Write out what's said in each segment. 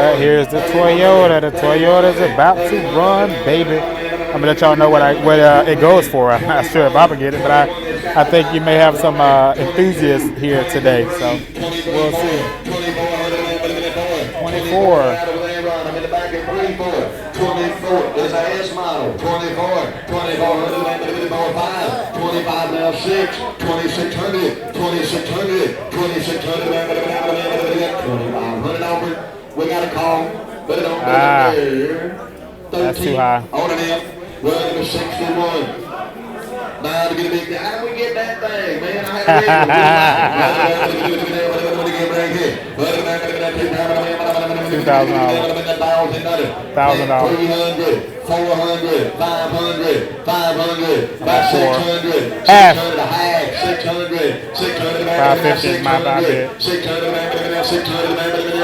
Alright, here's the Toyota. The Toyota's about to run, baby. I'm gonna let y'all know what it goes for. I'm not sure if I'm gonna get it, but I think you may have some enthusiasts here today, so we'll see. 24. 24 is our S model. 24, 25 now 6, 2600, 2600, 2600, 2500 over. We got a call, but it don't there. That's too high. On it in, running to 61. Now to get a big thing. How do we get that thing, man? I had to $2,000. $1,000. 400, 500, 500, 600, half. 600, 550 is my bid. 600,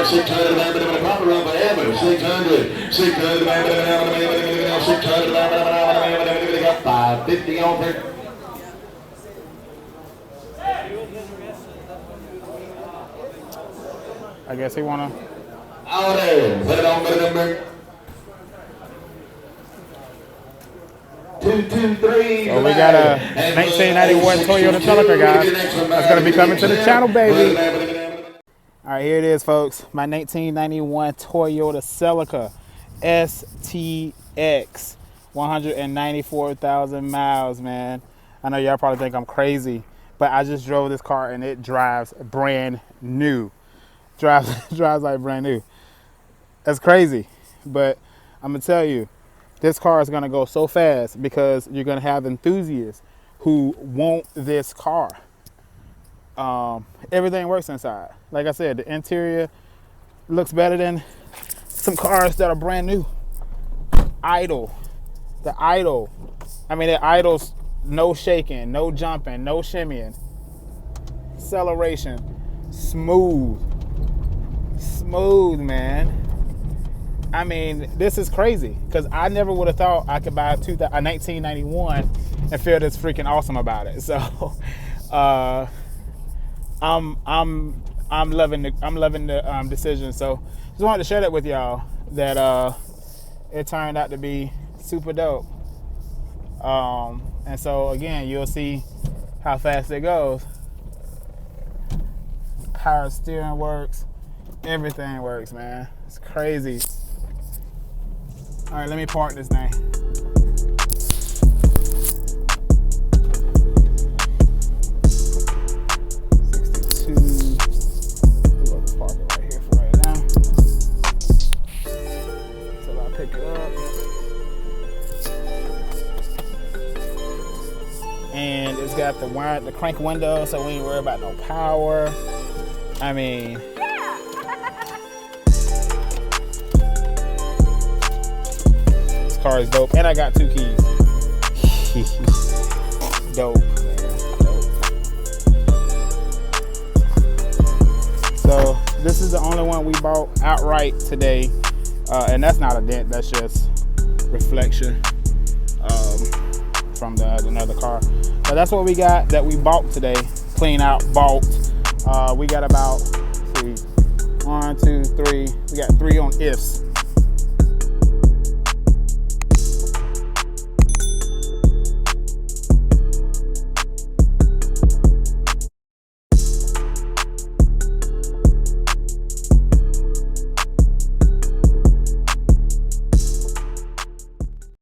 600, probably run forever. 600, 600, 550 on there. I guess he wanna. Oh, there. Put it on the number. 223. So we got a 1991 Toyota Celica, guys. That's gonna be coming to the channel, baby. All right, here it is, folks. My 1991 Toyota Celica STX, 194,000 miles, man. I know y'all probably think I'm crazy, but I just drove this car and it drives brand new. Drives like brand new. That's crazy, but I'm gonna tell you, this car is gonna go so fast because you're gonna have enthusiasts who want this car. Everything works inside. Like I said, the interior looks better than some cars that are brand new. Idle. The idle. I mean, the idle's no shaking, no jumping, no shimmying. Acceleration. Smooth. Smooth, man. I mean, this is crazy because I never would have thought I could buy a 1991 and feel this freaking awesome about it. So, I'm loving the decision. So, just wanted to share that with y'all that it turned out to be super dope. And so again, you'll see how fast it goes. Power steering works. Everything works, man. It's crazy. All right, let me park this thing. And it's got the crank window, so we ain't worry about no power. I mean, this car is dope, and I got 2 keys. Dope, man, dope. So this is the only one we bought outright today, and that's not a dent. That's just reflection from another car. So that's what we got that we bought today. Clean out, bought. We got about, let's see, 1, 2, 3. We got 3 on ifs.